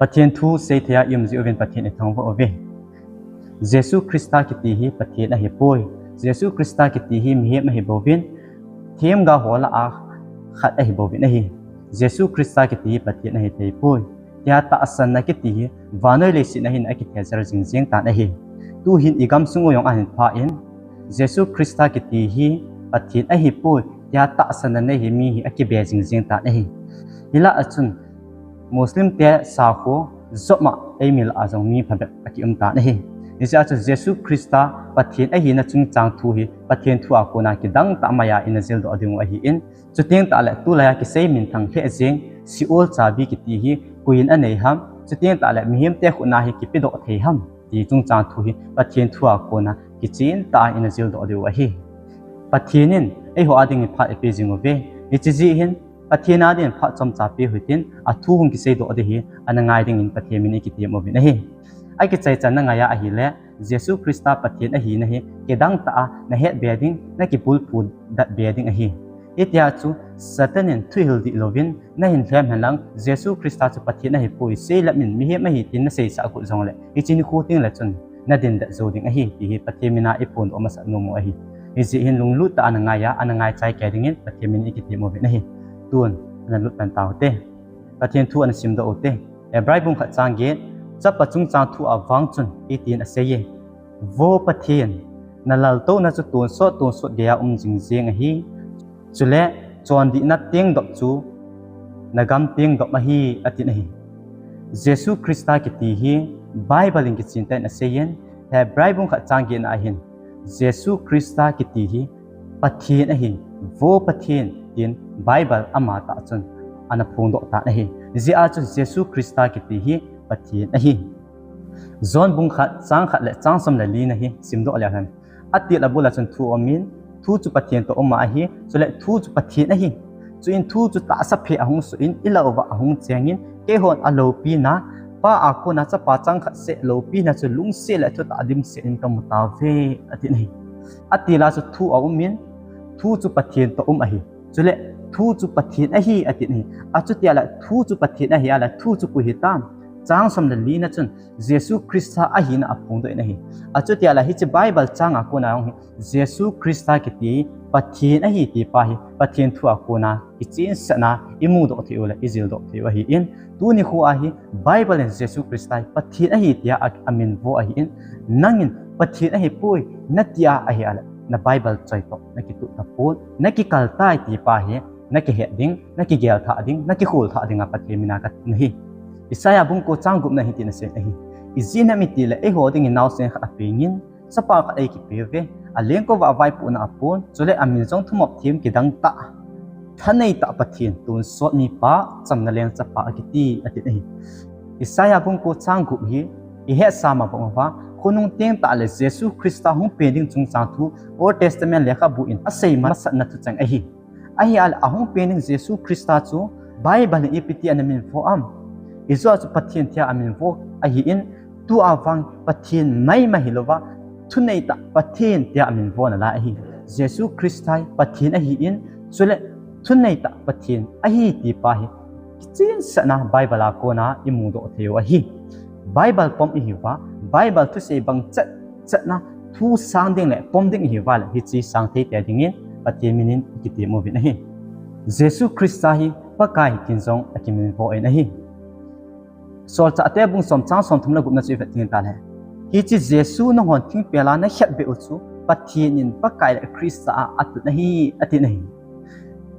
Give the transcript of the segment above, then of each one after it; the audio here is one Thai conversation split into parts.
Patien thu se thea yum zi oven patien ethong vo ove Jesu Christa ki ti hi patien a hi poi Jesu Christa ki ti hi mi ma hi bovin them ga hola a khat a hi bovin a hi Jesu Christa ki ti hi patien a hi tei poi ya ta asan na ki ti hi vanoi le si na hin a ki thezar jing jing ta na hi tu hin igam sungo yong an pha in Jesu Christa ki ti hi patien a hi poi ya ta asan na hi mi hi a ki be jing jing ta na hi hila achun Muslim te sa ko zoma emil azong mi phabe aki ta na hi Isa chu Jesu Christa patien a hi na chung chang thu hi patien thu a ko na ki dang ta maya in zil do ading a hi in chuteng ta la tu la ya ki sei min thang he jeng siol cha bi ki ti hi kuin a nei ham chuteng ta la mi hem te khu na hi ki pi do thei ham ti chung chang thu hi patien thu a ko na ki chin ta in zil do ading a hi patienin ei ho ading pha e pe jing ove ni chi ji hin pathiena den pha chom cha pe huitin a thu hung ki sei do ade hi anangai ding in pathiemini ki ti mo bi na hi ai ki chai chan na nga ya a hi le Jesu Christa patien a hi na hi ke dang ta na het beading na ki pul pu dat beading a hi itia chu satanin thuil di lovin na hin thlem halang Jesu Christa chu patien a hi pui sei la min mi he ma hi tin na sei sa ku jong le ichin khu ting la chun na din da zo ding a hi ti hi pathiemina ipun o ma sa no mo a hi iji hin lung lu ta ananga ya anangai chai ke ding in pathiemini ki ti mo bi na hi tuan na lut tan taw te patien thu an sim do te ebrai bung kha chang ge chap pachung chang thu awang chun itin a seye vo patien na lal to na chu tun so ge ya jing jing a hi chule chon di na teng dop chu nagam teng dop ma hi atin a hi Jesu Christa ki ti hi Bible in ki chinta na seyen ebrai bung kha chang ge na hin Jesu Christa ki ti hi patien a hi vo patien in Bible ama ta chun ana phung do ta na hi ji a chu Jesu Christa ki ti hi patien a hi zon bung khat le chang som la li na hi sim do la han ati la bula chun thu omin thu chu patien to oma a hi chule thu chu patien a hi chu in thu chu ta sa phe ahung su in ilawa ahung chengin ke hon a lo pi na pa a ko na cha pa chang khat se lo pi na chu lung se la chu ta dim se in kam ta ve ati nei ati la chu thu omin thu chu patien to a hi chule thu chu patien a hi ati ni a chu tia la thu chu patien a hi ala thu chu ku hi tam chang som la li na chun Jesu Christa a hi na apung do na hi a chu tia la hi chi Bible chang a ko na ong Jesu Christa ki ti patien a hi ti pa hi patien thu a ko na ki chin sa na imu do thi ola izil do thi wa hi in tu ni khu a hi Bible en Jesu Christa patien a hi tia amin vo a hi in nangin patien a hi pui na tia a hi ala na Bible choi to na ki tu ta pon na ki kal tai ti pa hi na ki he ding na ki gel tha ding na ki khul tha ding a pathiemina ka nahi Isaya bung ko chang gup na hi tin se nahi izina mi ti le e ho ding naw sen kha pengin sapa ka ai ki peve a leng ko wa vai pu na apon chule amin jong thumop thim ki dang ta thanei ta pathien tun so ni pa cham na leng chapa ki ti ati nahi Isaya bung ko chang gup hi I he sama bong wa khunung teng ta le Jesu Christa hung pending chung chang thu Old Testament lekha bu in asei ma sat na tu chang a hi al ahung pending Jesu Christa chu Bible ni piti anamin fo am izo chu pathian thia amin vo a hi in tu awang pathian mai ma hilowa thunei ta pathian tia amin vo na la hi Jesu Christai pathian a hi in chule thunei ta pathian a hi ti pa hi chin sana Bible ko na imu do theu a hi Bible pom I hi wa Bible thu sei bang chat na thu sang ding le pom ding hi wa le hi chi sang thei te ding in pathian minin ki ti mo bin a hi Jesu Christa hi pakai kin jong akimin vo en a hi Sol cha te bung som chang som thumna gup na chi fatin ta le hi chi Jesu no hon thing pela na khat be uchu pathian in pakai le Christa at na hi ati nahi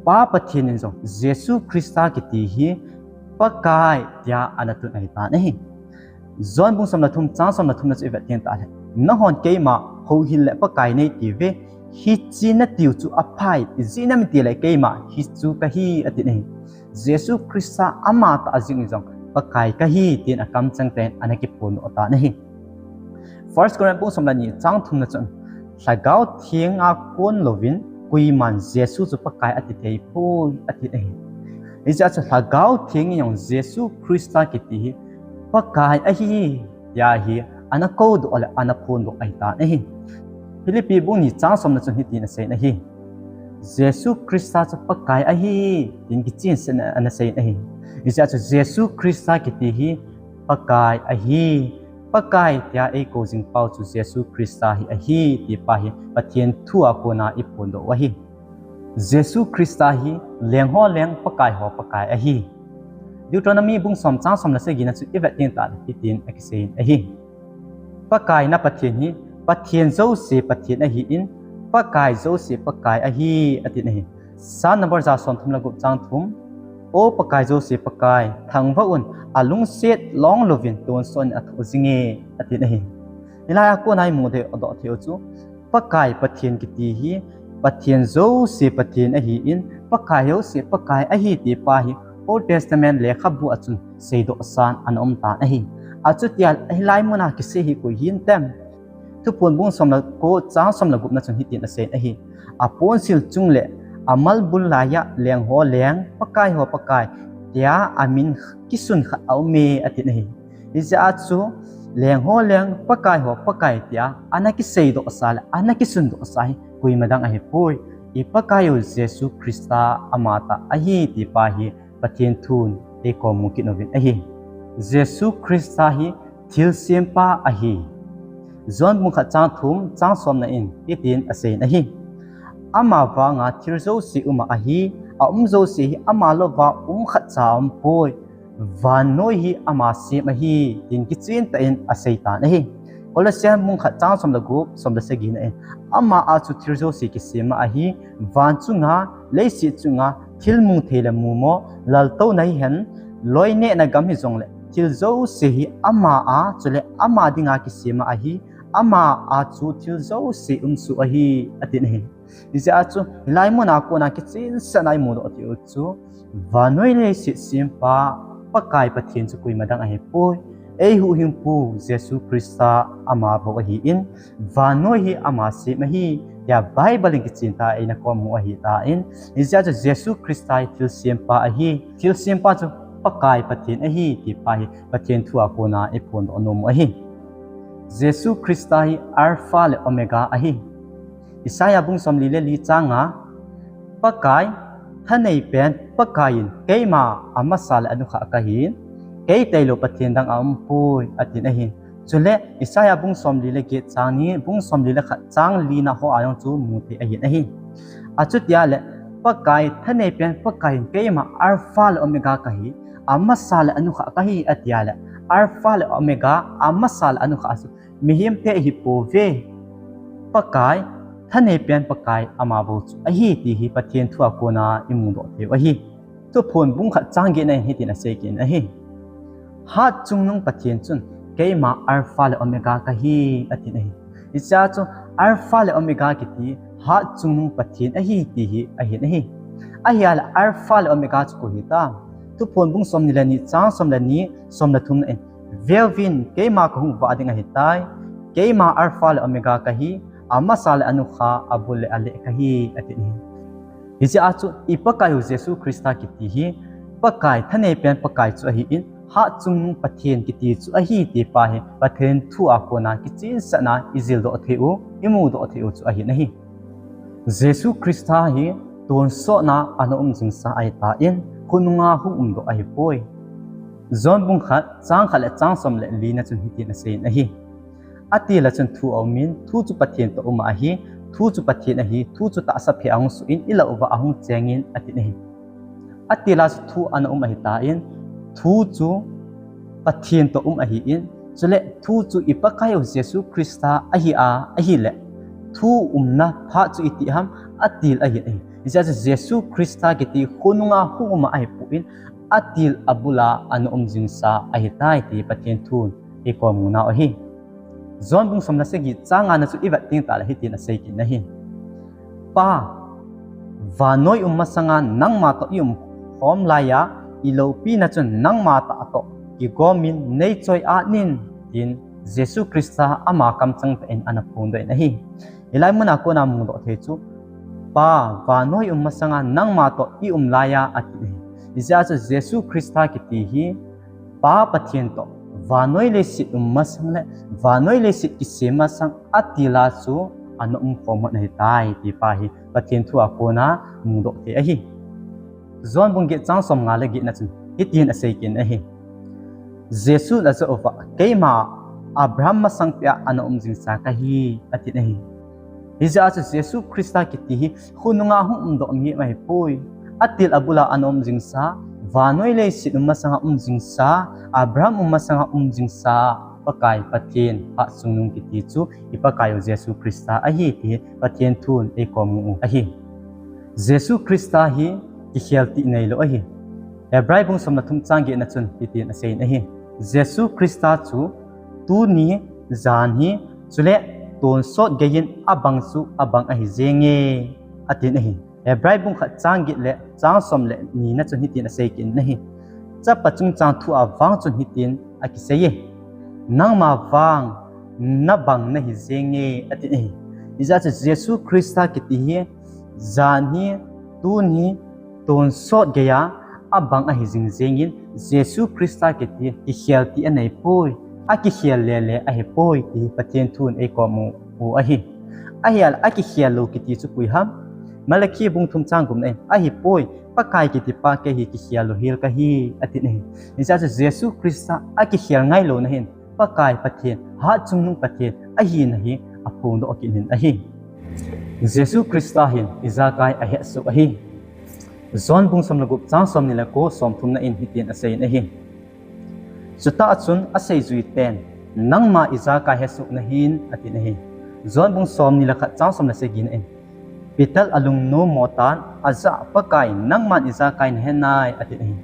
pa pathian in jong Jesu Christa ki ti hi pakai tia anatu nai ta nahi zon bung som na thum chang som na thum na chi fatin ta le na hon ke ma ho hin le pakai nei ti ve hi chi na tiu chu aphai izina mi ti le ke ma hi chu ka hi ati nahi Jesu Christa ama ta azing jong pakai ka hi tin akam changten anaki pun ota nahi First Corinthians somlani chang thum na chon sagau thieng a kon lovin kui man Jesu chu pakai ati thei poi ati nahi ija cha sagau thieng yong Jesu Christa ki ti pakai a hi ya hi anako do ala anapun do ai ta nahi Philippi bung ni chang som na chon hi tin se nahi Jesu Christa chu pakai a hi tin ki chin se na ana se nahi Isa chu Jesu Christa ki ti hi ปะกายอหีปะกายเตียเอโกจิงเปาจุเยซูคริสต์าหิอหีติปาหิปะเทียนทั่วโกนาอิปอนโดวะหิเยซูคริสต์าหิเลียงฮอเลียงปะกายฮอปะกายอหีดิวโตรโนมีบุงสอมจางสอมละเสกินะสุอิเวตินตาติตินเอกเซนอหีปะกายนะปะเทียนหิปะเทียนโซเสปะเทียนอหีอินปะกายโซเสปะกายอหีอตินอหีสานนับจาสอนทุมละกุจางทุมโอปะกายโซเสปะกายทังวะอุนอาลุงเซตลองโลวินตัวส่วนอัตโอซิงเออตินะเฮนี่ลายกูนายโมเดอดอเทอจูปะกายปะเทียนกิติฮีปะเทียนโซเสปะเทียนอหีอินปะกายโยเสปะกายอหีติปาฮีโอเทสตาเมนต์เลขบุอจุนเซโดอซานอันอมตาอหีอาจุติยาอลายมุนากิเซฮิกุหินเต็มทุปนบุงสมละโกจางสมละกุนะจุนฮิตินอเซนอหีอาปอนซิลจุงเลอามัลบุลลายะเลียงโหเลียงปะกายโหปะกายยาอามินกิสุนขะเอาเมอตินะอิจาจูเลียงโหเลียงปะกายโหปะกายเตียอานากิเซโดอซาลอานากิสุนโดอซากุยมาดังอหิปุยอีปะกายโยเยซูคริสตาอามาตาอหิติปาหิปะเทียนทูนเอโกมุกิโนวินอหิเยซูคริสตาหิทิลเซียมปาอหิจอนมุขจางทุมจางสมนะอินอิตินอเซนอหิอามาวางาทิลโซซิอุมาอหิโซซิอามาโลวาขัดจามปุยวานโนฮิอามาซีมหิดินกิจินตะอินอาเซตานหิโอลเซียมุงขัดจางสมละกุบสมละเสกินเออามาอาจุทิรโซซิกิซีมาหิวานจุงาเลสิจุงาทิลมุงเทลมูโมลัลโตไนเห็นลอยเนนะกัมฮิจงเลทิลโซซิฮิอามาอาจุเลอามาดิงากิซีมาหิอามาอาจุทิลโซซิสุอหิอตินหิอิจาจูลายมนาโกนาคิดสินสนายมุดอติอุจูวานอยเลสิสิมปาปะกายปะเทียนจุกุยมาดังอหิปุยเอหูหิมปูเยซูคริสตาอามาบวหิอินวานอยฮิอามาสิมหิยาไบเบิลกิจินตาเอนะกอมุอหิตาอินอิจาจูเยซูคริสตาทิลสิมปาอหิทิลสิมปาจูปะกายปะเทียนอหิติปาหิปะเทียนทัวโกนาเอปุนอนุมอหิเยซูคริสตาฮิอัลฟาและโอเมกาอหิอิสายาบุงสมลีเลลีจางาปะกายท่านในเป็นปะกายินเกยมาอามาสาลอนุขะกะหินเกยเตโลปะเทียนดังอาอุปุยอตินะหินจุเลอิสายาบุงสมลีเลเกจางนี้บุงสมลีเลขะจางลีนะโฮอายองจูมูเตอหินอหินอาจุดยาเลปะกายท่านในเป็นปะกายินเกยมาอัลฟาและโอเมกากะหิอามาสาลอนุขะกะหิอติยาเลอัลฟาและโอเมกาอามาสาลอนุขะสุมิหิมเปหิโปเวปะกายท่านในเปลี่ยนปะกายอามาบุจุอหิติหิปะเทียนทั่วโกนาอิมุโดเทวะหิทุพนบุงขะจางเกนหิตินะเซกินอหิฮัดจุงนงปะเทียนจุนเกยมาอัลฟาและโอเมกากะหิอตินะหิอิจาจุอัลฟาและโอเมกากิติฮัดจุงนงปะเทียนอหิติหิอหินะหิอหิอาลอัลฟาและโอเมกาจุโกหิตาทุพนบุงสมนิลนีจางสมลนีสมละทุมนะเวลวินเกยมากะหุงวะดิงะหิตายเกยมาอัลฟาและโอเมกากะหิอามาสาลอนุขะอับุเลอเลกะฮีอตินีอิจาจุอีปะกายเยซูคริสตากิติฮีปะกายท่านเอเป็นปะกายจุอหิอินหะจุงปะเทียนกิติจุอหิติปาหิปะเทียนทัวโกนากิจินสนาอิซิลโดเทอุอิมูโดเทอุจุอหินะฮีเยซูคริสตาฮีตนโซนาอนุจิงสาไอตาอินคุนุงาหุมโดอหิปอยจอนบุงขะจางขะและจางสมและลีนะจุนฮิตินะเซนะฮีอติละจันทูเอามินทูจุปะเทียนตอุมาหิทูจุปะเทียนอหิทูจุตะสัพเพอังสุอินอิละอุบะอังเจงินอตินะหิอติละทูอันอุมาหิตาอินทูจุปะเทียนตอุมอหิอินจุเลทูจุอิปะกายเยซูคริสตาอหิอาอหิเลทูนะพะจุอิติหัมอติลอหิอิอิจาเยซูคริสตากิติคุนุงาหุอุมาอหิปุอินอติลอบุลาอันอุมจิงซาอหิตาติปะเทียนทูนเอกอมุนาอหิจอนบุงสมละเสกิจางานะสุอิวะติงตาละหิตินะเสกินะหิปาวานอยมาสังานังมาตอยุมหอมลายาอิโลปีนะจุนนังมาตาตอกิโกมินเนจอยอานินดินเยซูคริสตาอามาคัมจังเป็นอนาพุนโดนะหิอิลายมนาโกนามุโดเทจูปาวานอยมาสังานังมาตออิลายาอติอิจาจุเยซูคริสตากิติหิปาปะเทียนโตวานอยเลสิมาสังเลวานอยเลสิกิเสมาสังอติลาสูอันขอมในตายติปาหิปะเทียนทัวโกนามุโดเทอหิจอนบุงเกจางสมงาเลกินะจุนฮิตินอเซกินอหิป Jesus la zo wa keima Abraham masangpya ana jingsa kahi atin hi Iza sa Jesus Krista kiti hununga hum do mi mai poi atil abula ana jingsa vanoi le sit masanga jingsa Abraham masanga jingsa pakai patien ha sungnung kiti chu ipakayo Jesus Krista ahi ti patien thun e komu ahi Jesus Krista hi ki helti nei lo ahi Hebrai bung somna thum changi na chun titin asein ahi Jesus Krista chu tu ni zan hi chule ton sot gayin abang su abang ahi zenge atin ahi Hebrai bung kha changi le chang som le ni na chun hitin asei kin nahi cha pachung chang thu awang chun hitin akiseye nang ma wang na bang na hi zenge atin ahi iza cha Jesus Krista kiti hi zan hi tu ni ton sot gaya abang ahi jing zengin Jesus Krista kiti ki helti anai poi aki hial le ahi poi ti patien thun e komu u ahi ahial aki hialo kiti chu pui ham malaki bung thum changum nei ahi poi pakai kiti pa ke hi ki hialo hil ka hi ati nei isa cha Jesus Krista aki hial ngai lo na hin pakai patien ha chungnung patien ahi na hi apung do akin hin ahi Jesus Krista hin iza kai ahi su ahi zon bung som lagup chang som nila ko som thum na in hitin asai na hi Suta atsun asay zuiten nang ma iza ka hesu nahin ati nahi zon bung som nila kha chang som na se gin en pital alung no motan aza pakai nang man iza kai nahenai ati nahi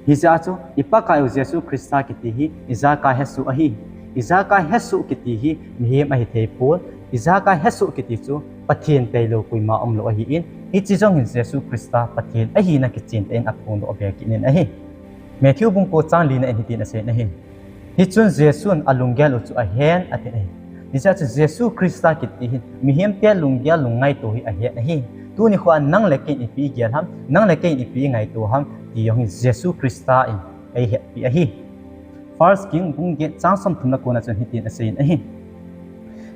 hiza chu ipakai Jesus Krista kiti hi iza ka hesu ahi iza ka hesu kiti hi mihem ahi thepol iza ka hesu kiti chu pathian tailo kuima omlo ahi in hi chijong hin Jesus Krista pathian ahi na kichin en apung do obek inen ahi Matthew bung ko chang lina en hitin ase na hin hi chun Jesus alungyal uchu a hen ati nahi ni cha Jesus Krista kiti hin mihem te lungyal lungai to hi a he na hi tu ni khwa nang lekin ipi gyal ham nang lekin ipi ngai to ham ti yong Jesus Krista in ai he pi a hi first king bung ge chang som thumna ko na chun hitin ase na hi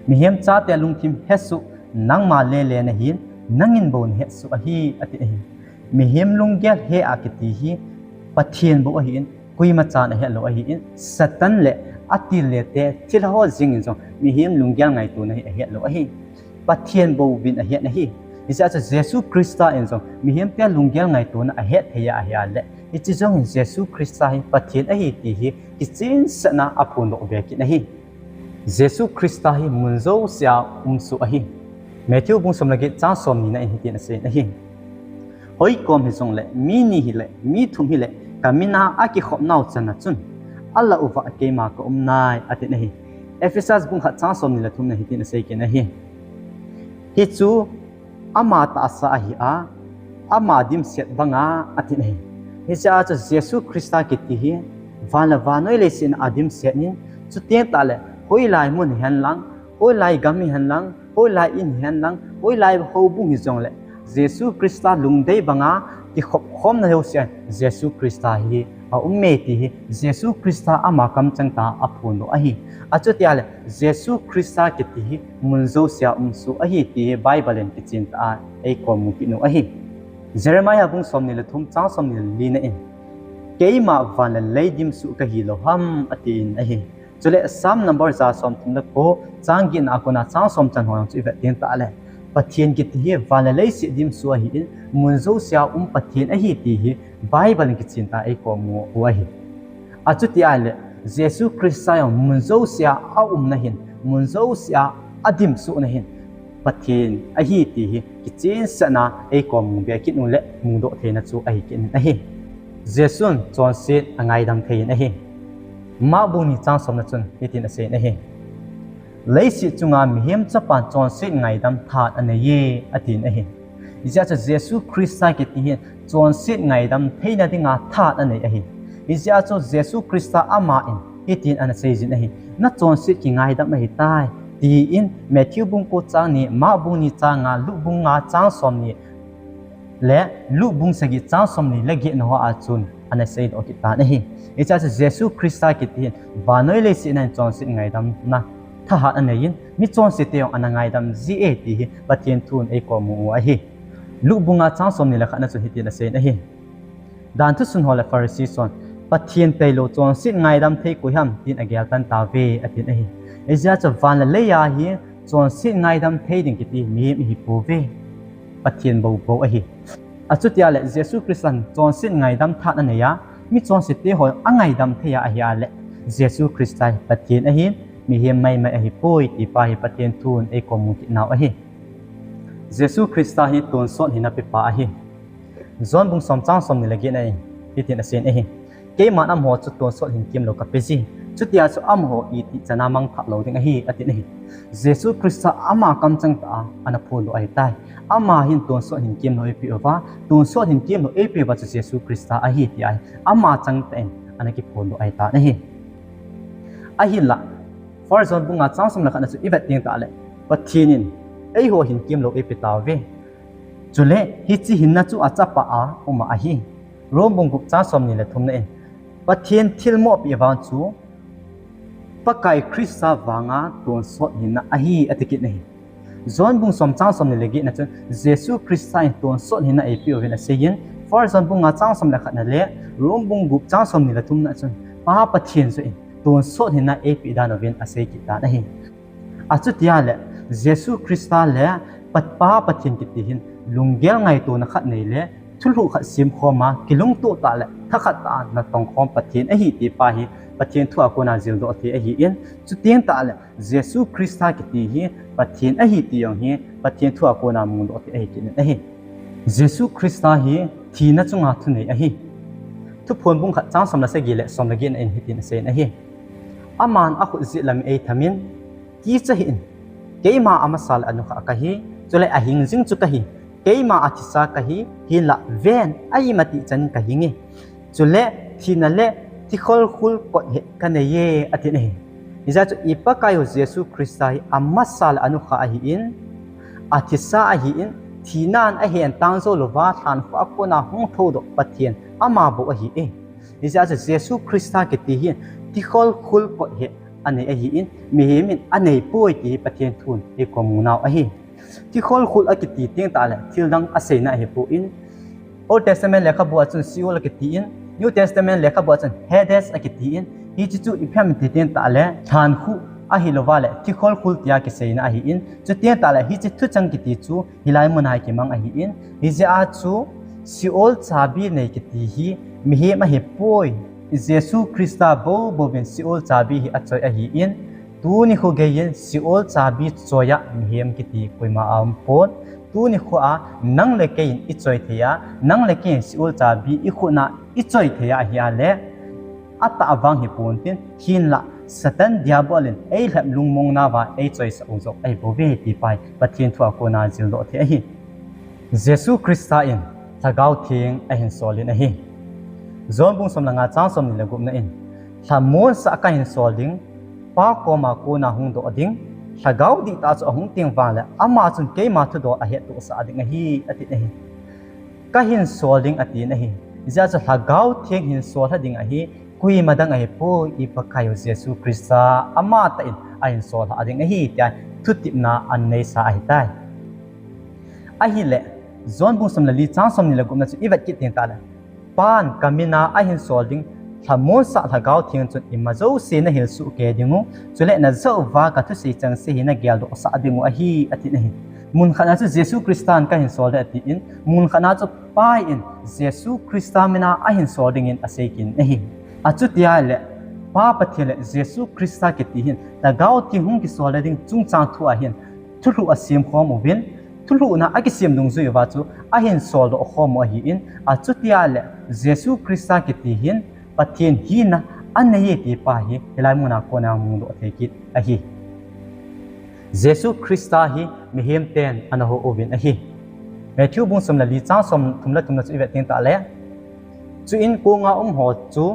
mihem cha te lungthim hesu nang ma le na hin nangin bon hesu a hi ati nahi mihem lungyal he a kiti hi pathian bo ahin kuima chan a hello ahin satan le atil le te chilho jing jong mihim lungyal ngai tu na hi hello ahi pathian bo bin a het na hi isa cha Jesus Krista en jong mihim te lungyal ngai tu na a het heya a ya le ichi jong Jesus Krista hi pathian ahi ti hi kichin sana apun do be ki na hi Jesus Krista hi munzo sia umsu ahi Matthew bung som lagi cha som ni na en hitin ase na hi hoi kom hi jong le mi ni hi le mi thum hi le kamina aki khop nau chana chun alla uwa ke ma ko umnai ati nahi Ephesus bung kha cha som ni la thum na hi tin sei ke nahi hi chu ama ta sa hi a ama dim set banga ati nahi hi cha cha Jesus Krista ki ti hi wala wanoi le sin adim set ni chu te ta le hoi lai mun han lang hoi lai gami han lang hoi lai in han lang hoi lai ho bung hi jong le Jesus Krista lungdei banga ki khop khom na heu sian Jesus Krista hi a umme ti hi Jesus Krista ama kam changta apun no ahi achu tiale Jesus Krista ki ti hi munzo sia umsu ahi ti Bible en ki chin ta ei komu ki no ahi Jeremiah bung som ni le thum chang som ni li na in keima van le leidim su ka hi lo ham atin ahi chule sam number za som thum na ko changin akona chang som chan hoang chu ve tin ta le pathian ki ti hi valalai si dim su hi munzo sia pathian a hi ti hi Bible ki chin ta ei ko mu wa hi achu ti ale Jesus Krista yo munzo sia a na hin munzo sia adim su na hin pathian a hi ti hi ki chin sana ei ko mu be ki nu le mu do the na chu ai kin a hi Jesus chon sit angai dang thein a hi ma bu ni chang som na chun hitin a se na hi leisi chunga mihem chapan chon sit ngai dam that anaye atin ahi isa cha Jesus Krista ki ti chon sit ngai dam theina dinga that anai ahi isa cha Jesus Krista ama in hitin ana seizin ahi na chon sit ki ngai dam ahi tai ti in Matthew bung ko chang ni ma bung ni changa lu bung nga chang som ni le lu bung sagi chang som ni lagi no a chun ana seid okita ahi isa cha Jesus Krista ki ti banoi le sin an chon sit ngai dam na tha anayin mi chon se te anangai dam GAT hi pathian thun ei ko mu a hi lu bunga chang som ni la khana chu hitin ase na hi dan thu sun hola Pharisee son ปะเทียนเตโลจอนสิไงดำเทกุยหัมตินอเกลตันตาเวอตินเอเอจะวันละเลยาฮีจอนสิไงดำเทดิงกิติมีมิฮิปูเวปะเทียนบ่บ่อฮีอจุดยาเลเยซูคริสต์จอนสิไงดำทานันเนียมีจอนสิเตหอยอังไงดำเทียอฮีอาเลเยซูคริสต์ปะเทียนอฮีมีเฮมไม่อฮีปุยติปาฮีปะเทียนทูนเอกมุกินาวอฮีเยซูคริสต์ฮีตูนสอนหินาปิปาอฮีจอนบุงสมจ้างสมนิลกินเอติตินอเซนเอฮีเกมันอัมโหจุดตัวสดหินกิมโลกับเปซีจุดยาสุอัมโหอีติจะนามังทักโลดิงฮีอตินี่เยซูคริสต์อามาคำจังตาอันพูดไอตายอามาหินตัวสดหินกิมโลเอพิโอวาตัวสดหินกิมโลเอพิโอวาจุเยซูคริสต์อาฮีที่ไออามาจังเต็นอันนี้พูดไอตานี่อาฮิละฟอร์ซอนบุงอาจ้างสมนักนัสุอีเวตติงตาเลยปัจจินินไอหัวหินกิมโลเอพิตาเวจุเลฮิจิหินนัจุอาจับปะอาอุมาอาฮีรวมบุงกุบจ้างสมนี่เลยทุ่มเนี่ยปะเทียนทิลโมปีวานจูปะไก่คริสต์วางาตัวสดหินนะอฮีอติกินี่จอนบุงสมจ้างสมนิเลกินะจนเยซูคริสต์ตัวสดหินนะเอพิโอเวนะเซียนฟอร์จอนบุงอาจ้างสมละขันนั่นแหละรวมบุงกุบจ้างสมนิละทุ่มนะจนป้าปะเทียนสุอินตัวสดหินนะเอพิดานเวนอาเซกิตานะฮีอาจุดยาเลเยซูคริสต์เลปัดป้าปะเทียนกิติหินลุงเกลไงตัวนักขันนี่เลทุลุขัดซิมคอมากิลุงตัวตาเลถ้าขัดตานักตองคอมปะเทียนอฮีตีปาฮีปะเทียนทั่วโคนาจิลโดอทีอฮีอินจุดเตียนตาเลเยซูคริสต์กิติฮีปะเทียนอฮีตียองฮีปะเทียนทั่วโคนามุงโดอทีอฮีกินอฮีเยซูคริสต์ฮีทีนัจุงอาทุนอฮีทุกพลบุงขัดจ้างสมนัสกิเลสมนักินเอ็นฮิตินเซนอฮีอามันอคุจิลามเอทามินกีจะหินเกยมาอามาสัลอนุขะกะฮีจุเลอหิงซิงจุกะฮีเกยมาอาทิสาคฮีฮิละเวนไอมาติจันคฮีงจุเลทีนั่นเลที่ขลคุลกดเหกันเยอตินี่นี่จะอีปะกายเยซูคริสต์อามาสัลอนุขาฮีอินอาทิสาฮีอินทีนั่นไอเห็นตั้งโซลวาทันฟักคนหงทูดปะเทียนอามาบุฮีเอนี่จะเยซูคริสต์กิติฮินที่ขลคุลกดเหอันนี้ฮีอินมีเหมินอันนี้ป่วยที่ปะเทียนทุนเอกมุนาวฮีที่คนคุลอกิติเตียงตาเลยที่ดังอาศัยนะเฮปูอิน Old Testament เลขาบัวจนซิโอลอกิติอิน New Testament เลขาบัวจน Hades อกิติอินฮิจิจูอิพยามติเตียงตาเลยทานคู่อาฮิโลวาเลยที่คนคุลที่อากิเซนะอาฮิอินจุดเตียงตาเลยฮิจิทุจังกิติจูฮิลายมุนายกิมังอาฮิอินฮิจิอาจูซิโอลซาบีในกิติฮิมิเฮมาเฮปูยเยซูคริสต์บ่เป็นซิโอลซาบีฮิอัจฉริอาฮิอินตูนี่เขาเกยินสิโอลซาบิจอยะมีเฮมกิติคุยมาอัมพอนตูนี่เขานังเล็กยินอิจอยเทียนังเล็กยินสิโอลซาบิอีขุน่ะอิจอยเทียฮิอาเลอัตตาวังฮิปอนตินหินละสตันดิอาบอลินไอหลับลุงมงนาวาไอจอยสอุจกไอโบเวติไปปะเทียนทัวโคนาจิลโลเทียฮิเยซูคริสต์อินทากาวเทียงไอหินโซลินไอฮิจอนบุงสมลังอาจางสมนิลกุมนะอินทามอนสักไอหินโซลิงป้าโกมาโกนาหงโดอดิ้งถ้าเกาดิ้งตาจะหงเตียงฟังเลยอามาจุนเกยมาทุดอเหตุตัวสะดิ้งฮีอตินี่ก็หินโซดิ้งอตินี่จะถ้าเกาเทียงหินโซถ้าดิ้งฮีคุยมาดังไอ้ปูอีปะกายเยซูคริสต์อามาตอินไอ้หินโซถ้าดิ้งฮีที่ทุตินาอันในสายได้ไอ้หินเละจอนบุษมลีจ้างสมนิลกุมนั่นอีเวกิติงตาเลยปานกามินาไอ้หินโซดิ้งถ้ามอนสักถ้าเกาเทียงจนอิมาโจเซนเฮลสุเกดิงูจุเลน่าเจ้าวากัตุเสจังเซหินะเกลโดสักดิงูอฮีอตินี่มุนขณะที่เยซูคริสต์ก็เห็นโซลอติอินมุนขณะที่ป้ายอินเยซูคริสต์มินาเห็นโซลดิ้งอินอาศัยกินนี่อาจุดยาเลป้าปะเทเลเยซูคริสต์กิติหินถ้าเกาเทียงหงกิโซลดิ้งจุงจางทัวหินทุลุอาเซียมข้อมูลทุลุน่ะอากิเซียมดงซุยว่าจูเห็นโซลโดข้อมูลหินอาจุดยาเลเยซูคริสต์กิติหินปะเทียนหินนะอันนี้ที่ป้าฮีเฮลัยมุนาโกนามุงโดเทกิตอฮีเยซูคริสต์ฮีมีเฮมเตนอันโฮโอวินอฮีแมทธิวบุญสมละลีจ้างสมทุมละทุมละจุอีเวติงตาเลจูอินกูงาหอจู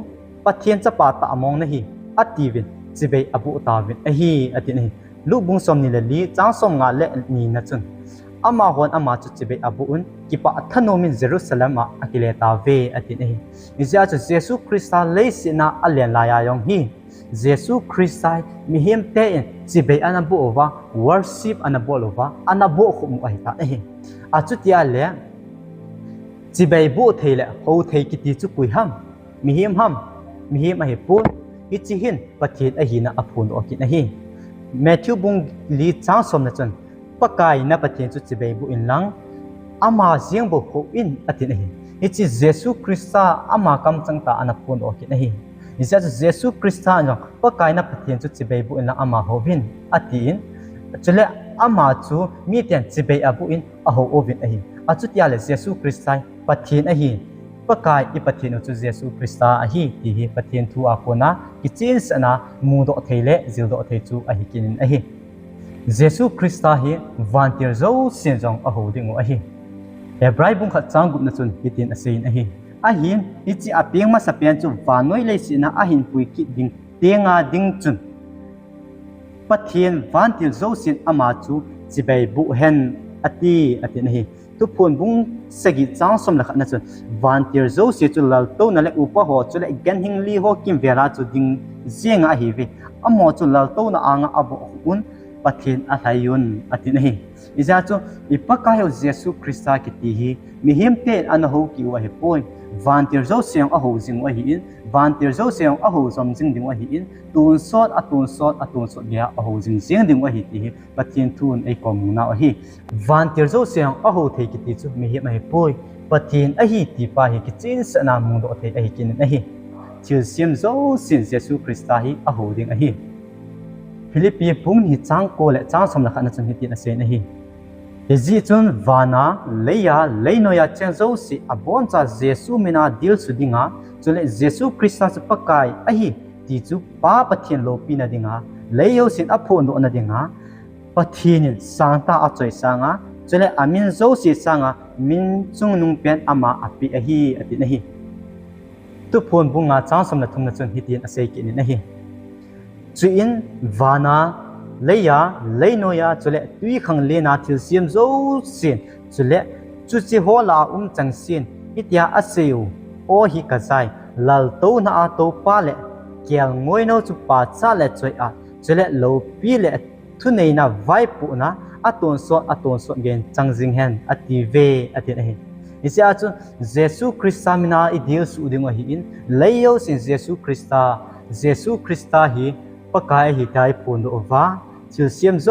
ปะเทียนจะปาตามองนะฮีอัตติวินจิเบอบุตาวินอฮีอตินี่ลูกบุญสมนี่ละลีจ้างสมงาเลนีนะจุนอามาฮอนอามาจุจิเบอบุอุนกิปะทโนมินเยรูซาเล็มอะกิเลตาเวอตินี่นิจาจุเยซูคริสต์เลสินาอัลเลนลายายองฮีเยซูคริสต์มีเฮมเตนจิเบอนาบุวะ worship อนาบุลวะอนาบุขุมไอตาเออาจุติอาเลจิเบบุเทเลโฮเทกิติจุกุยฮัมมีเฮมฮัม มีหิมาหิปูอิจิหินประเทศอหินะอพูนอกินอหิแมทิวบุงลีจ้างสมนะจนปะกายนะประเทศจุดจิเบบุอินลังอามาเสียงบุกอินอตินอหิอิจิเยซูคริสต์อามาคำจังตาอนาพูนอกินอหิอิจิเยซูคริสต์จังปะกายนะประเทศจุดจิเบบุอินลังอามาโฮวินอตินจุเลอามาจูมีเตียนจิเบอบุอินอโฮโอวินอหิอาจุดยาเลเยซูคริสต์ประเทศอหิปะกายอิปะเทนอุจุเยซูคริสต์อหิที่หิปะเทนทูอาโคนากิจินสนะมูโดเทเลจิลโดเทจูอหิกินอหิเยซูคริสต์หิวันเตียโซเซียนจงอโหดิงอหิเอไบรบุงขัดจางกุนจุนฮิตินอสินอหิอหินอิจิอเปียงมาสเปียนจุวานอยเลสินะอหินปุยกิดิงเตียงาดิงจุนปะเทนวันเตียโซเซียนอามาจูจิเบบุเฮนอตินอหิทุกคนบุงสกิจางสมลักนะจุนวันเตียโซเซียจุลลโตนั่นแหละอุปโหจุลกันหิงลีโฮกิมเวลาจุดิงเสียงอหิเวอโมจุลลโตนะอางอบุอุนปะเทนอะไทยุนอตินอหิอิจาจุอิปะกายเยซูคริสต์กิติหิมิหิมเตนอันโฮกิวะเฮปอยวันเตียโซเซียงอโหจิงวะหิอินวันเตียโซเซียงอโหซอมจิงดิงวะหิอินตูนซอดอตูนซอดเบียอโหจิงเสียงดิงวะหิติหิปะเทนทูนไอกอมุนาอหิวันเตียโซเซียงอโหเทกิติจุมิหิมะเฮปอยปะเทนอหิติปาหิกิจินสนามุโดเทอหิกินอหิชิลเซียมโซซินเยซูคริสต์หิอโหดิงอหิฟิลิปปีปุ่งหิจางโกและจางสมลักนะจุนหิตินะเซนหิเฮจิจุนวานาเลยาเลยโนยาเชนโซสิอบอนจาเยซูมินาดิลสุดิงาจุเลเยซูคริสต์สปะกายอหิติจุปาปะเทียนโลปีนะดิงาเลยโยสินอโพนโดนะดิงาปะเทียนซานตาอจอยสางาจุเลอามินโซสิสางามินจุงนุงเปียนอามาอปิอหิอตินะหิตุพนบุงาจางสมลักทุมนะจุนหิตินะเซกินนะหิจุอินวานาเลยาเลยโนยาจุเลตุยขังเลนาทิลเซียมโซเซียนจุเลจุจิโฮลาจังเซียนอิตยาอเซยูโอฮิกะไซลาลโตนาอาโตปาเลเกียงงวยโนจุปาซาเลจอยอาจุเลโลปีเลทุเนนาไวปุนาอตอนสอนเกนจังจิงเฮนอติเวอติเนหิอิซาจุเยซูคริสต์มินาอิเดียสุดิงวะหิอินเลยโยสินเยซูคริสต์หิปะกายหิไดปุนโอวาชิลเซียมโซ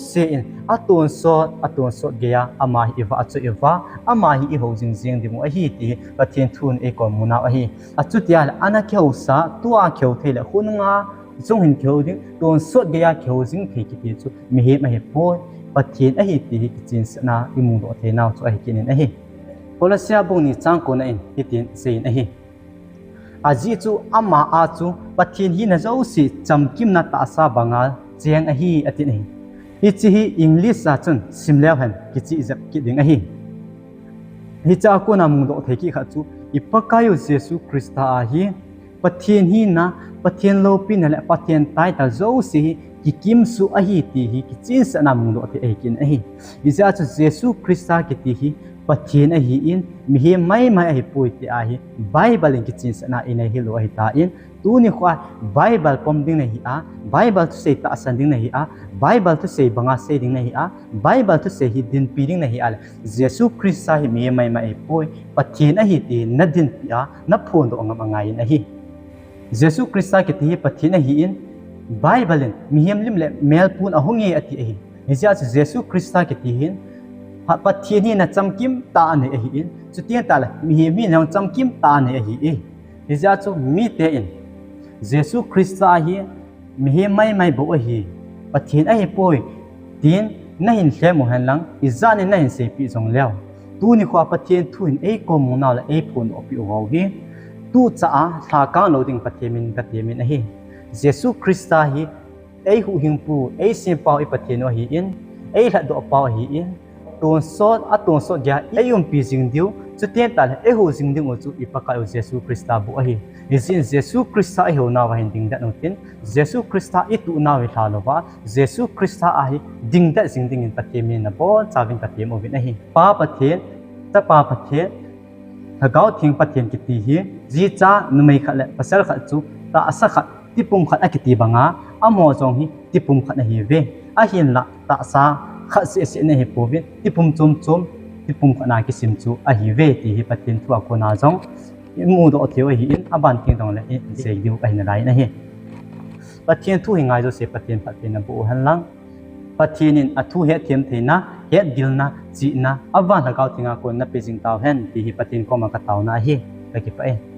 เซอินอตุนสอดเกียอามาหิวาอจุวาอามาหิอิโฮจิงจิงดิมุอหิติปะเทียนทุนเอกอมุนาอหิอจุติยาลอานาเคียวซาตัวเคียวเทเลหุนงาจงหินเคียวดิตุนสอดเกียเคียวจิงเทกิติจุมิเฮมาเฮปอยปะเทียนอหิติหิจินสนาอิมุโดเทนาจุอหิกินอหิโคลาเซียบุงนิจังโกนะอินหิตินเซอินอหิอาจิจูอามาอาจูปะเทียนหินะโซสิจำกิมนาตาซาบังาเจียงอหิอตินฮิจิฮิอังกฤษอาจุนซิมเลวหันกิจิจับกิดิงอหิฮิจาโกนามุงโดเทกิขัดจูอิปะกายเยซูคริสต์อาหิปะเทียนหินะปะเทียนโลปินและปะเทียนไตตาโซสิกิกิมสุอหิติฮิกิจินสนามุงโดเทเอกินอหิฮิจาจุเยซูคริสต์กิติฮิปะเทียนอหิอินมิเฮไม่อหิปุยติอาหิไบเบิลกิจินสนาอินอหิโลอหิตาอินตูนี่ขวาไบเบิลปอมดิงนะฮิอาไบเบิลตุเซตาสันดิงนะฮิอาไบเบิลตุเซบังอาเซดิงนะฮิอาไบเบิลตุเซฮิดินปีดิงนะฮิอาเยซูคริสต์ฮิมีไม่อหิปุยปะเทียนอหิตินัดดินปีอานับพนโดองามงายนะฮิเยซูคริสต์กิติฮิปะเทียนอหิอินไบเบิลมิเฮมลิมเลเมลปูนอหงเงอติอหิฮิจาเยซูคริสต์กิติฮินปะเทียนหินะจำกิมตาเนอหิอินจุเตียนตาละมีมีนจำกิมตาเนอหิอิฮิจาจุมีเตอินเยซูคริสต์ฮิมีไม่บ่อหิปะเทียนอหิปอยตีนนะหินแค่มหันลังอิจานะหินเสปีจงแล้วตูนี่ขวาปะเทียนทุนเอกอมุนาละเอพนอปิโอเอาหิตูจะอาทากางโลดิงปะเทียมินอหิเยซูคริสต์ฮิเอหูหิงปูเอสิมปาวอิปะเทียนอหิอินเอละดอปาวหิอินตูนสอดยาเอยุมปีจิงดิวจุดเตียนตาเอหูจิงดิงอจุอิปะกายเยซูคริสต์บุอหิอิสินเยซูคริสต์เอหูนาวะหินดิงดะนุตินเยซูคริสต์อิตุนาวิลาโลวะเยซูคริสต์อหิดิงดะจิงดิงอินปะเทียมินนะบ่จาวินปะเทียมอวินอหิปาปะเทียนตะปาปะเทียนถ้าเกาทิ้งปะเทียนกิติหิจีจานุไมขะละปะเซลขะจุตาอสะขะติปุมขะอะกิติบังาอะโมจงหิติปุมขะนะหิเวอะหินละตาซาขะเสเนหิปวินติปุมจุมติปุมขะนากิสิมจุอะหิเวติหิปะเทียนทัวโคนาจง mu do theu hi in aban thing dong le se diu kai na rai na hi pathian thu hi ngai jo se pathian pathian na bu han lang pathian in athu he them theina he dil na chi na awan ha kau thinga ko na pejing taw hen ti hi pathian ko ma ka taw na hi ka ki pa